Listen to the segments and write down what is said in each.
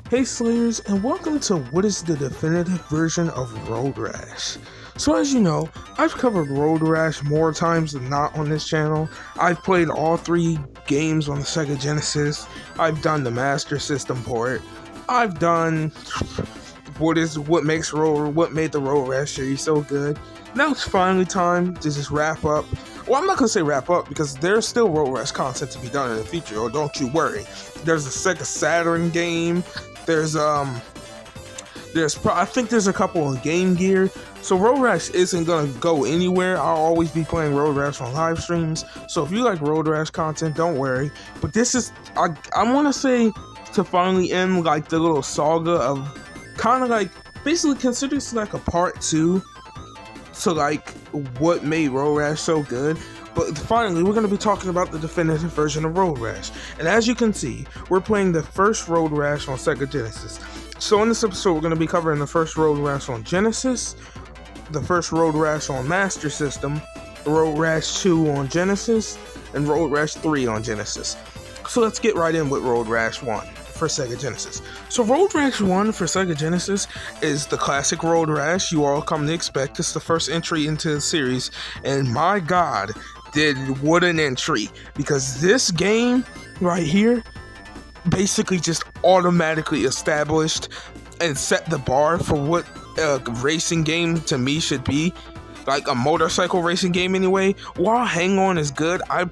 Hey Slayers, and welcome to what is the definitive version of Road Rash. So as you know, I've covered Road Rash more times than not on this channel. I've played all three games on the Sega Genesis. I've done the Master System port. I've done what made the Road Rash series so good. Now it's finally time to just wrap up. Well, I'm not gonna say wrap up because there's still Road Rash content to be done in the future. Or don't you worry. There's a Sega Saturn game. I think there's a couple of Game Gear. So Road Rash isn't gonna go anywhere. I'll always be playing Road Rash on live streams. So if you like Road Rash content, don't worry. But this is, I want to say, to finally end like the little saga of kind of like, basically consider this like a part 2 to like what made Road Rash so good. But finally, we're going to be talking about the definitive version of Road Rash. And as you can see, we're playing the first Road Rash on Sega Genesis. So in this episode, we're going to be covering the first Road Rash on Genesis, the first Road Rash on Master System, Road Rash 2 on Genesis, and Road Rash 3 on Genesis. So let's get right in with Road Rash 1 for Sega Genesis. So Road Rash 1 for Sega Genesis is the classic Road Rash you all come to expect. It's the first entry into the series, and my god, what an entry, because this game right here basically just automatically established and set the bar for what a racing game to me should be, like a motorcycle racing game anyway. While Hang On is good, I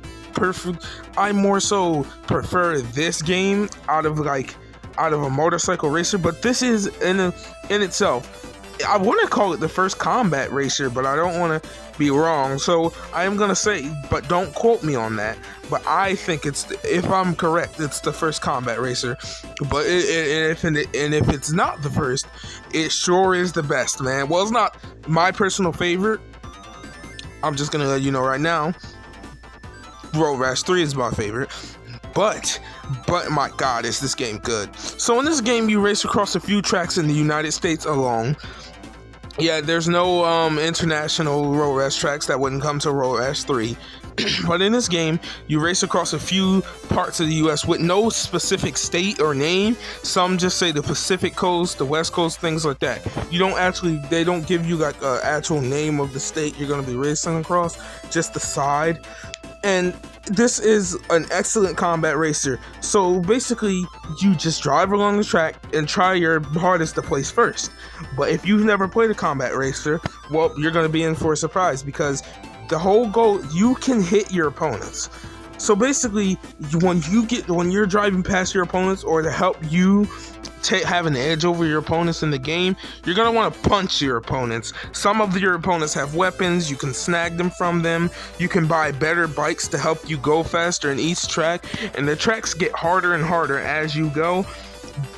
more so prefer this game out of a motorcycle racer. But this is in itself, I want to call it the first combat racer, but I don't want to be wrong, so I am gonna say, but don't quote me on that, but I think if I'm correct, it's the first combat racer. But if it's not the first, it sure is the best, man. Well, it's not my personal favorite. I'm just gonna let you know right now, Road Rash 3 is my favorite. But my god, is this game good. So in this game, you race across a few tracks in the United States alone. Yeah, there's no international Road Rash tracks. That wouldn't come to Road Rash 3. But in this game, you race across a few parts of the US with no specific state or name. Some just say the Pacific Coast, the West Coast, things like that. They don't give you like an actual name of the state you're going to be racing across, just the side. And this is an excellent combat racer. So basically, you just drive along the track and try your hardest to place first. But if you've never played a combat racer, well, you're going to be in for a surprise, because the whole goal, you can hit your opponents. So basically, when you're driving past your opponents, or to help you have an edge over your opponents in the game, you're going to want to punch your opponents. Some of your opponents have weapons. You can snag them from them. You can buy better bikes to help you go faster in each track, and the tracks get harder and harder as you go,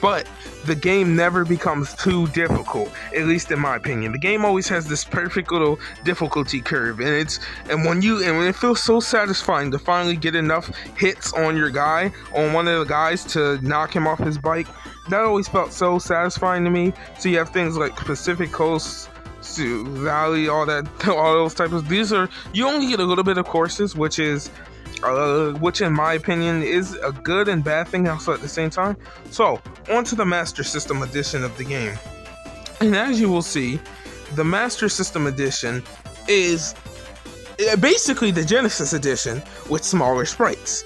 but the game never becomes too difficult, at least in my opinion. The game always has this perfect little difficulty curve, and when it feels so satisfying to finally get enough hits on one of the guys to knock him off his bike. That always felt so satisfying to me. So you have things like Pacific Coast, Valley, all those types of. You only get a little bit of courses, which in my opinion is a good and bad thing also at the same time. So on to the Master System edition of the game, and as you will see, the Master System edition is basically the Genesis edition with smaller sprites.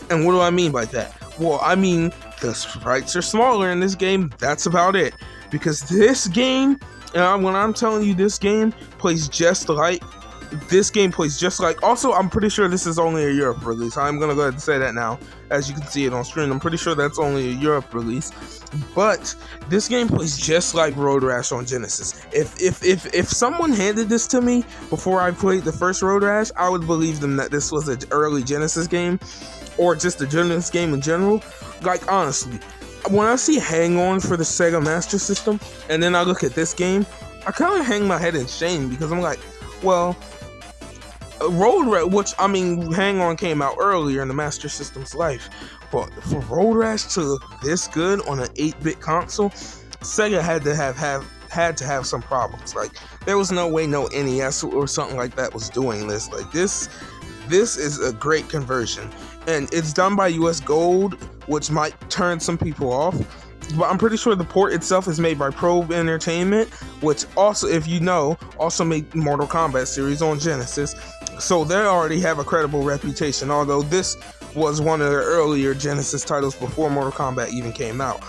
And what do I mean by that? Well, I mean the sprites are smaller in this game. That's about it. Because this game, when I'm telling you, this game plays just like. Also, I'm pretty sure this is only a Europe release. I'm gonna go ahead and say that now, as you can see it on screen. I'm pretty sure that's only a Europe release. But this game plays just like Road Rash on Genesis. If someone handed this to me before I played the first Road Rash, I would believe them that this was an early Genesis game, or just a Genesis game in general. Like, honestly, when I see Hang On for the Sega Master System, and then I look at this game, I kind of hang my head in shame, because I'm like, well, Road Rash, Hang On came out earlier in the Master System's life, but for Road Rash to look this good on an 8-bit console, Sega had to have some problems. Like, there was no way no NES or something like that was doing this. Like, this is a great conversion, and it's done by US Gold, which might turn some people off, but I'm pretty sure the port itself is made by Probe Entertainment, which also, if you know, also made Mortal Kombat series on Genesis. So they already have a credible reputation, although this was one of their earlier Genesis titles before Mortal Kombat even came out.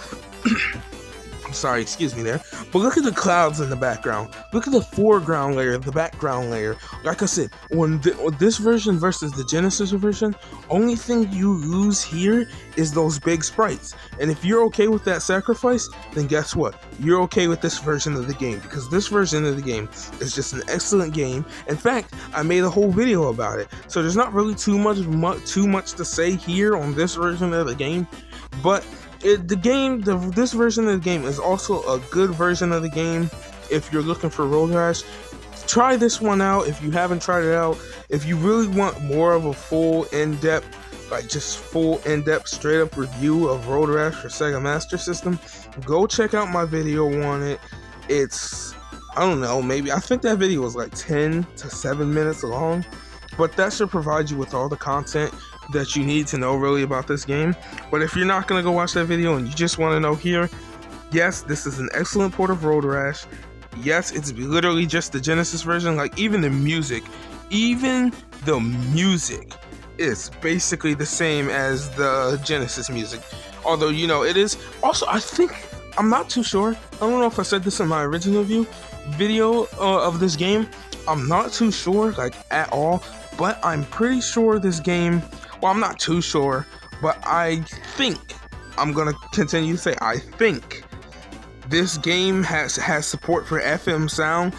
Sorry, excuse me there. But look at the clouds in the background. Look at the foreground layer, the background layer. Like I said, when this version versus the Genesis version, only thing you lose here is those big sprites. And if you're okay with that sacrifice, then guess what? You're okay with this version of the game, because this version of the game is just an excellent game. In fact, I made a whole video about it. So there's not really too much to say here on this version of the game, but this version of the game is also a good version of the game. If you're looking for Road Rash, try this one out if you haven't tried it out. If you really want more of a full in-depth straight up review of Road Rash for Sega Master System, go check out my video on it. It's, I don't know, maybe, I think that video was like 10 to 7 minutes long, but that should provide you with all the content that you need to know really about this game. But if you're not going to go watch that video and you just want to know here, yes, this is an excellent port of Road Rash. Yes, it's literally just the Genesis version. Like, even the music is basically the same as the Genesis music. Although, you know, it is also, I think, I'm not too sure, I don't know if I said this in my original video of this game. I'm not too sure, like, at all, but I'm pretty sure this game, well, I'm not too sure, but I think, I'm gonna continue to say, I think this game has support for FM sound.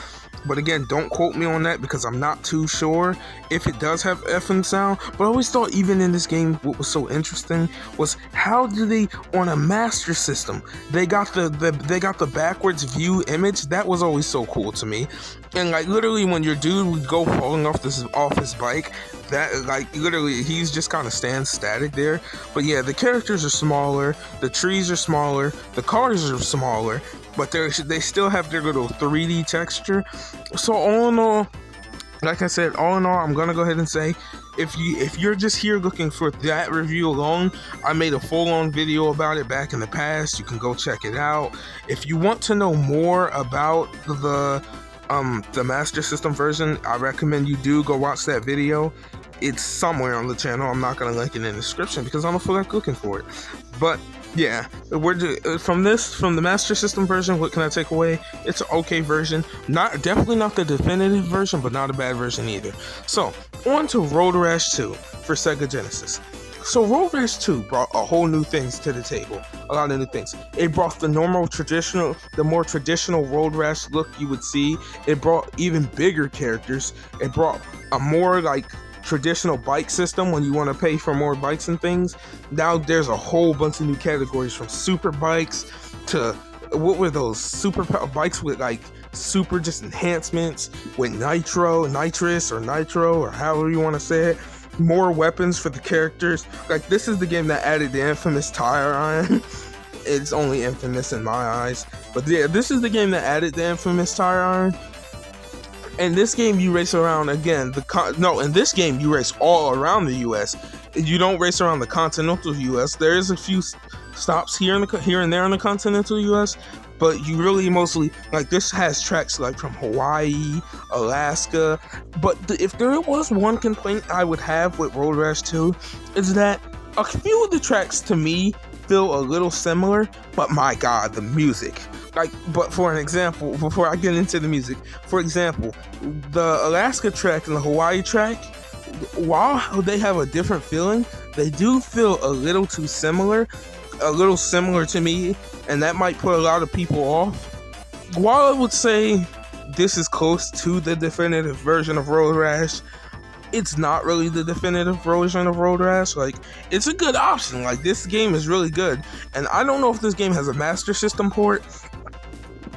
But again, don't quote me on that because I'm not too sure if it does have FM sound. But I always thought, even in this game, what was so interesting was how do they, on a Master System, they got the backwards view image. That was always so cool to me. And like, literally, when your dude would go falling off his bike, that, like, literally, he's just kind of stands static there. But yeah, the characters are smaller, the trees are smaller, the cars are smaller, but they still have their little 3D texture. So all in all, like I said, all in all, I'm gonna go ahead and say, if you're just here looking for that review alone, I made a full-on video about it back in the past. You can go check it out. If you want to know more about the Master System version, I recommend you do go watch that video. It's somewhere on the channel. I'm not gonna link it in the description because I don't feel like looking for it. But yeah, from the Master System version, what can I take away? It's an okay version. Definitely not the definitive version, but not a bad version either. So, on to Road Rash 2 for Sega Genesis. So Road Rash 2 brought a whole new things to the table. A lot of new things. It brought the more traditional Road Rash look you would see. It brought even bigger characters. It brought a more like traditional bike system when you want to pay for more bikes and things. Now there's a whole bunch of new categories, from super bikes to what were those super bikes with like super just enhancements with nitrous or nitro or however you want to say it. More weapons for the characters. Like, this is the game that added the infamous tire iron. It's only infamous in my eyes, but yeah, this is the game that added the infamous tire iron. In this game, you race around again. In this game, you race all around the U.S. You don't race around the continental U.S. There is a few stops here and there in the continental U.S., but you really mostly, like, this has tracks like from Hawaii, Alaska. But if there was one complaint I would have with Road Rash 2, is that a few of the tracks to me feel a little similar, but my god, the music. Like, but for an example, before I get into the music, for example, the Alaska track and the Hawaii track, while they have a different feeling, they do feel a little similar to me, and that might put a lot of people off. While I would say this is close to the definitive version of Road Rash, it's not really the definitive version of Road Rash. Like, it's a good option. Like, this game is really good, and I don't know if this game has a Master System port.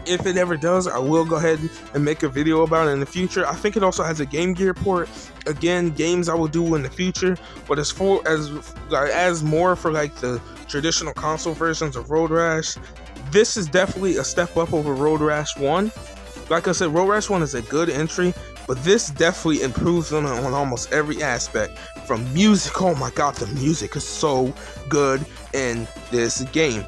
If it ever does, I will go ahead and make a video about it in the future. I think it also has a Game Gear port. Again, games I will do in the future, but as more for like the traditional console versions of Road Rash, this is definitely a step up over Road Rash 1. Like I said, Road Rash 1 is a good entry, but this definitely improves on almost every aspect. From music, oh my god, the music is so good in this game.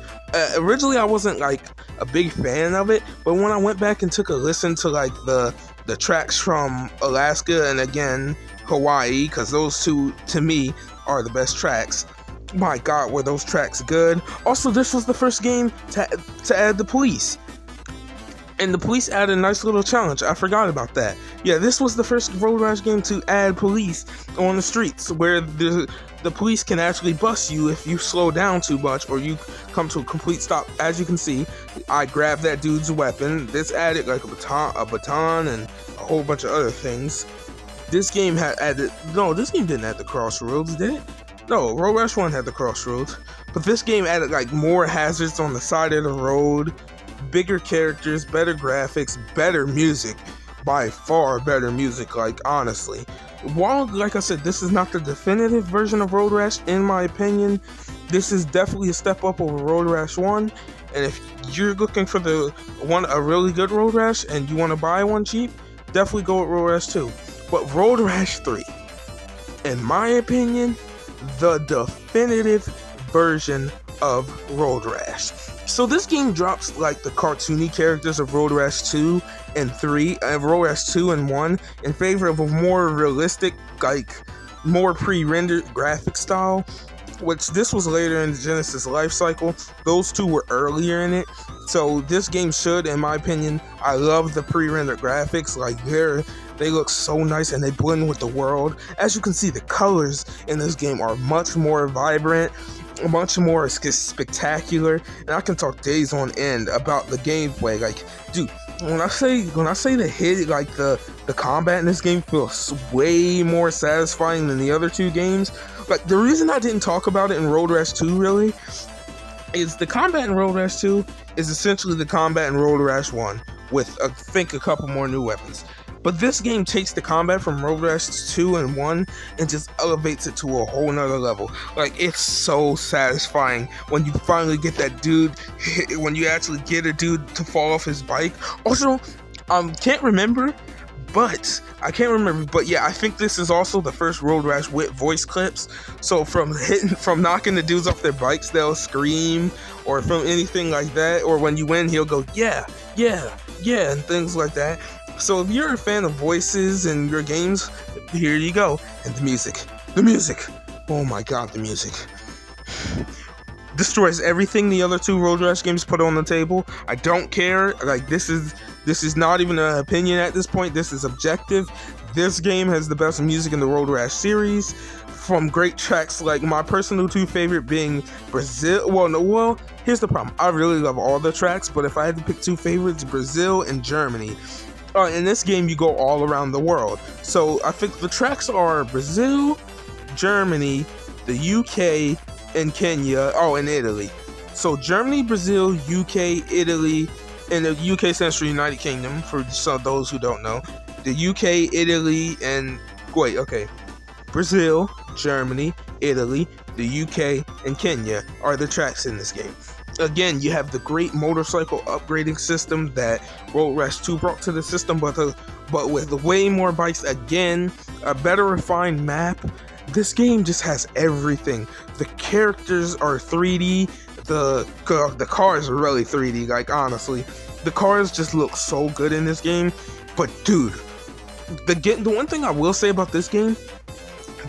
Originally I wasn't like a big fan of it, but when I went back and took a listen to like the tracks from Alaska and again Hawaii, because those two to me are the best tracks, my god, were those tracks good. Also, this was the first game to add the police, and the police added a nice little challenge. I forgot about that. Yeah, this was the first Road Rash game to add police on the streets, where the police can actually bust you if you slow down too much or you come to a complete stop. As you can see, I grabbed that dude's weapon. This added like a baton and a whole bunch of other things. This game had added, no, this game didn't add the crossroads, did it? No, Road Rash 1 had the crossroads, but this game added like more hazards on the side of the road, bigger characters, better graphics, better music, by far better music, like honestly. While, like I said, this is not the definitive version of Road Rash, in my opinion, this is definitely a step up over Road Rash 1, and if you're looking for a really good Road Rash and you want to buy one cheap, definitely go with Road Rash 2. But Road Rash 3, in my opinion, the definitive version of Road Rash. So this game drops like the cartoony characters of Road Rash 2 and 3, Road Rash 2 and 1 in favor of a more realistic, like more pre-rendered graphic style, which this was later in the Genesis life cycle. Those two were earlier in it. So this game should, in my opinion, I love the pre-rendered graphics. Like they look so nice and they blend with the world. As you can see, the colors in this game are much more vibrant, much more spectacular, and I can talk days on end about the gameplay. Like, dude, when I say the hit, like the combat in this game feels way more satisfying than the other two games. Like, the reason I didn't talk about it in Road Rash 2 really is the combat in Road Rash 2 is essentially the combat in Road Rash 1 with I think a couple more new weapons. But this game takes the combat from Road Rash 2 and 1 and just elevates it to a whole nother level. Like, it's so satisfying when you finally get that dude, when you actually get a dude to fall off his bike. Also, can't remember, but yeah, I think this is also the first Road Rash with voice clips. So from knocking the dudes off their bikes, they'll scream, or from anything like that, or when you win, he'll go, yeah, and things like that. So if you're a fan of voices in your games, here you go. And the music, oh my god, the music destroys everything the other two Road Rash games put on the table. I don't care. Like, this is not even an opinion at this point. This is objective. This game has the best music in the Road Rash series, from great tracks like my personal two favorite being Brazil. Well, here's the problem. I really love all the tracks, but if I had to pick two favorites, Brazil and Germany. In this game, you go all around the world. So I think the tracks are Brazil, Germany, the UK, and Kenya. Oh, and Italy. So Germany, Brazil, UK, Italy, and the UK stands for United Kingdom, for those who don't know. The UK, Italy, and Brazil, Germany, Italy, the UK, and Kenya are the tracks in this game. Again, you have the great motorcycle upgrading system that Road Rash 2 brought to the system, but with way more bikes. Again, a better refined map. This game just has everything. The characters are 3D. The cars are really 3D. Like, honestly, the cars just look so good in this game. But dude, the one thing I will say about this game,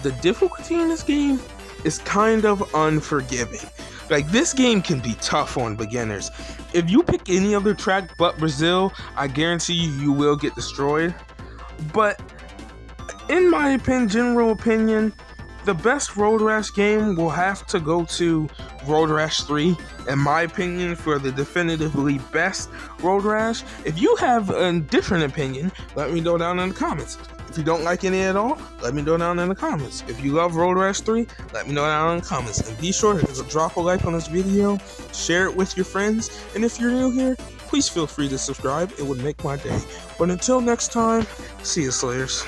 the difficulty in this game is kind of unforgiving. Like, this game can be tough on beginners. If you pick any other track but Brazil, I guarantee you will get destroyed. But in my general opinion, the best Road Rash game will have to go to Road Rash 3, in my opinion, for the definitively best Road Rash. If you have a different opinion, let me know down in the comments. If you don't like any at all, let me know down in the comments. If you love Road Rash 3, let me know down in the comments. And be sure to drop a like on this video, share it with your friends, and if you're new here, please feel free to subscribe. It would make my day. But until next time, see you, Slayers.